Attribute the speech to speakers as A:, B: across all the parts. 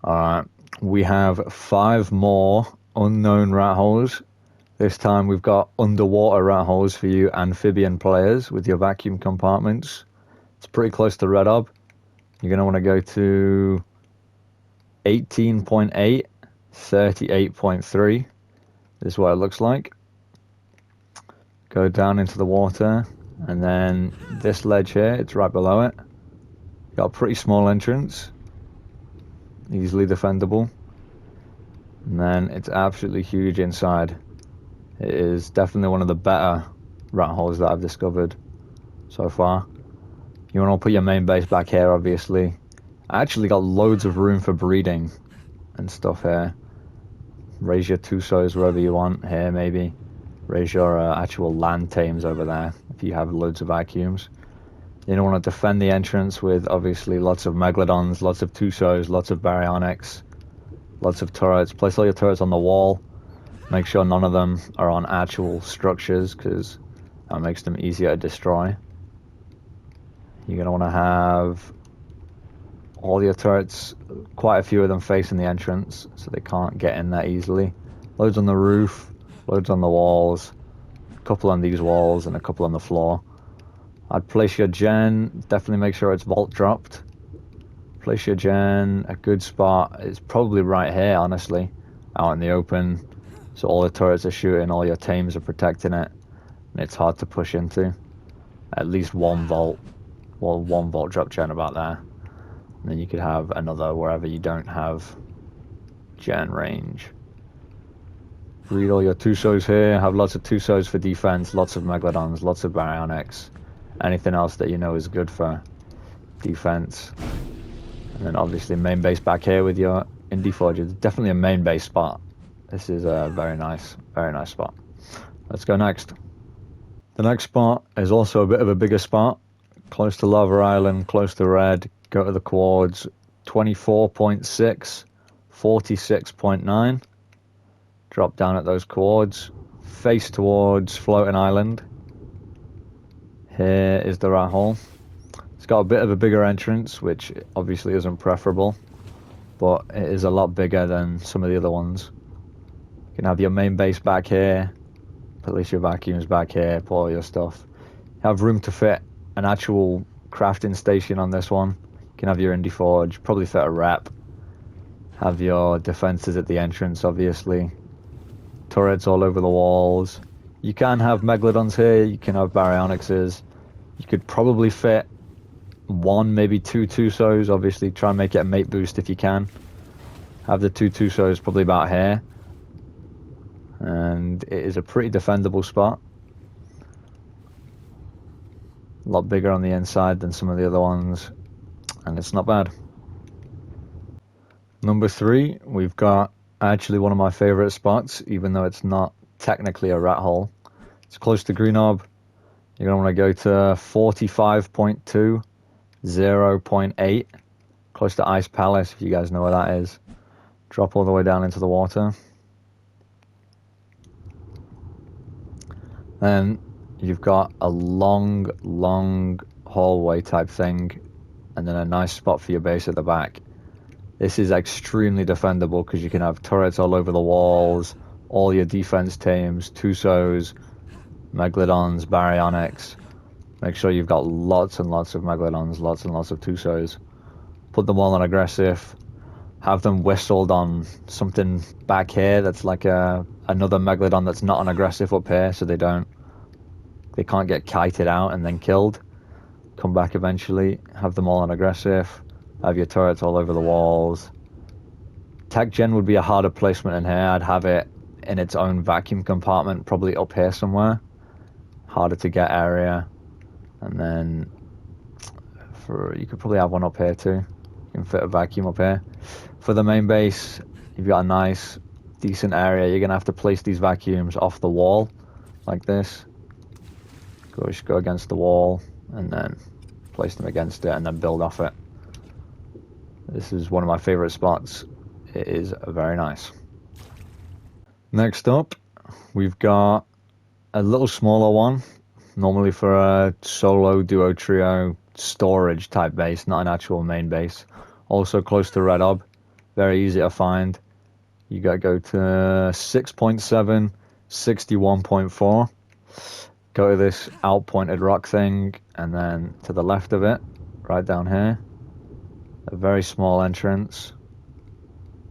A: Alright, we have 5 more unknown rat holes. This time we've got underwater rat holes for you amphibian players with your vacuum compartments. It's pretty close to Red Ob. You're going to want to go to 18.8, 38.3. This is what it looks like. Go down into the water, and then this ledge here, it's right below it. Got a pretty small entrance, easily defendable, and then it's absolutely huge inside. It is definitely one of the better rat holes that I've discovered so far. You want to put your main base back here, obviously. I actually got loads of room for breeding and stuff here. Raise your Tusos wherever you want here, maybe. Raise your actual land tames over there if you have loads of vacuums. You don't want to defend the entrance with obviously lots of Megalodons, lots of Tusos, lots of Baryonyx, lots of turrets. Place all your turrets on the wall. Make sure none of them are on actual structures because that makes them easier to destroy. You're going to want to have all your turrets, quite a few of them facing the entrance so they can't get in there easily. Loads on the roof, loads on the walls, a couple on these walls and a couple on the floor. I'd place your gen, definitely make sure it's vault dropped. Place your gen, a good spot is probably right here, honestly, out in the open. So all the turrets are shooting, all your tames are protecting it, and it's hard to push into. At least one vault, well, one vault drop gen about there. And then you could have another wherever you don't have gen range. Read all your Tusos here, have lots of Tusos for defense, lots of Megalodons, lots of Baryonyx. Anything else that you know is good for defense. And then obviously main base back here with your Indie Forges. Definitely a main base spot. This is a very nice spot. Let's go next. The next spot is also a bit of a bigger spot. Close to Lava Island, close to Red. Go to the quads. 24.6, 46.9. Drop down at those quads. Face towards Floating Island. Here is the Rathole. It's got a bit of a bigger entrance, which obviously isn't preferable, but it is a lot bigger than some of the other ones. You can have your main base back here, place your vacuums back here, put all your stuff. You have room to fit an actual crafting station on this one. You can have your Indie Forge, probably fit a rep. Have your defenses at the entrance, obviously. Turrets all over the walls. You can have Megalodons here, you can have Baryonyxes. You could probably fit 1, maybe 2 Tusos, obviously try and make it a mate boost if you can. Have the 2 Tusos probably about here. And it is a pretty defendable spot. A lot bigger on the inside than some of the other ones, and it's not bad. Number 3, we've got actually one of my favorite spots, even though it's not technically a rat hole. It's close to Grenoble. You're going to want to go to 45.2, 0.8, close to Ice Palace, if you guys know where that is. Drop all the way down into the water. Then you've got a long hallway type thing, and then a nice spot for your base at the back. This is extremely defendable because you can have turrets all over the walls, all your defense tames, Tusos, Megalodons, Baryonyx. Make sure you've got lots and lots of Megalodons, lots and lots of Tusos. Put them all on aggressive. Have them whistled on something back here that's like another Megalodon that's not on aggressive up here, so they can't get kited out and then killed. Come back eventually. Have them all on aggressive. Have your turrets all over the walls. Tech gen would be a harder placement in here. I'd have it in its own vacuum compartment, probably up here somewhere. Harder to get area. And then you could probably have one up here too. You can fit a vacuum up here. For the main base, you've got a nice, decent area. You're going to have to place these vacuums off the wall, like this. Just go against the wall, and then place them against it, and then build off it. This is one of my favorite spots. It is very nice. Next up, we've got a little smaller one, normally for a solo, duo, trio storage type base, not an actual main base. Also close to Red Ob. very easy to find. You gotta go to 6.7, 61.4. Go to this out-pointed rock thing, and then to the left of it, right down here, a very small entrance.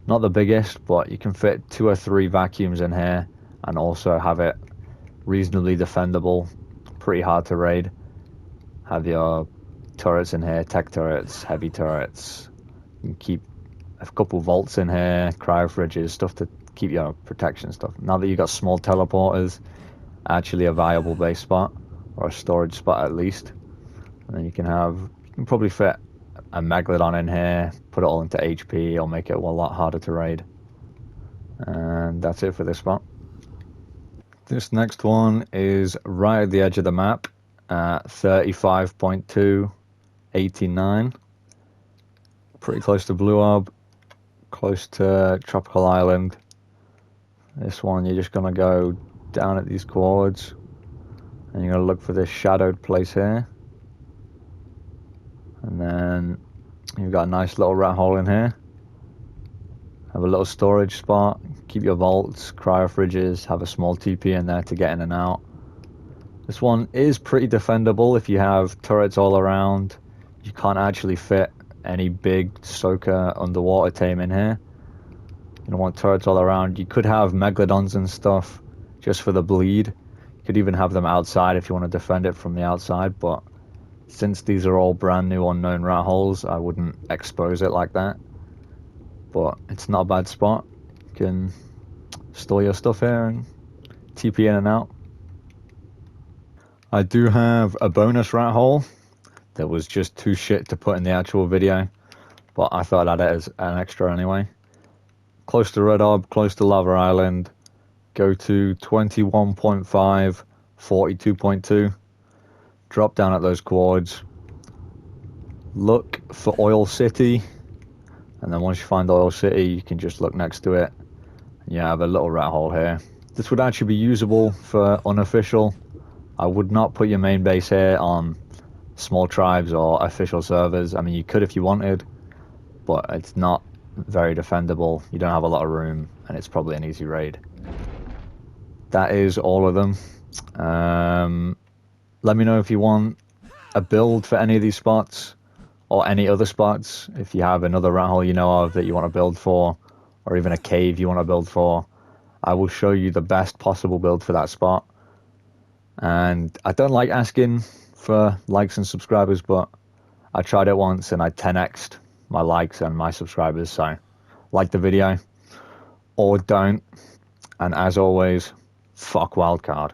A: Not the biggest, but you can fit 2 or 3 vacuums in here and also have it reasonably defendable. Pretty hard to raid. Have your turrets in here, tech turrets, heavy turrets. You can keep a couple vaults in here, cryo fridges, stuff to keep your protection stuff. Now that you've got small teleporters, actually a viable base spot, or a storage spot at least. And then you can probably fit a Megalodon in here, put it all into HP, or make it a lot harder to raid. And that's it for this spot. This next one is right at the edge of the map at 35.289. Pretty close to Blue Orb, close to Tropical Island. This one, you're just going to go down at these chords, and you're going to look for this shadowed place here. And then you've got a nice little rat hole in here. Have a little storage spot, keep your vaults, cryo fridges, have a small TP in there to get in and out. This one is pretty defendable if you have turrets all around. You can't actually fit any big soaker underwater tame in here. You don't want turrets all around. You could have Megalodons and stuff just for the bleed. You could even have them outside if you want to defend it from the outside, but since these are all brand new unknown rat holes, I wouldn't expose it like that. But it's not a bad spot. You can store your stuff here and TP in and out. I do have a bonus rat hole that was just too shit to put in the actual video, but I thought I'd add it as an extra anyway. Close to Red Orb, close to Lava Island. Go to 21.5, 42.2. Drop down at those quads. Look for Oil City. And then once you find Oil City, you can just look next to it. And you have a little rat hole here. This would actually be usable for unofficial. I would not put your main base here on small tribes or official servers. I mean, you could if you wanted, but it's not very defendable. You don't have a lot of room, and it's probably an easy raid. That is all of them. Let me know if you want a build for any of these spots, or any other spots. If you have another rat hole you know of that you want to build for, or even a cave you want to build for, I will show you the best possible build for that spot. And I don't like asking for likes and subscribers, but I tried it once and I 10x'd my likes and my subscribers. So like the video or don't. And as always, fuck wildcard.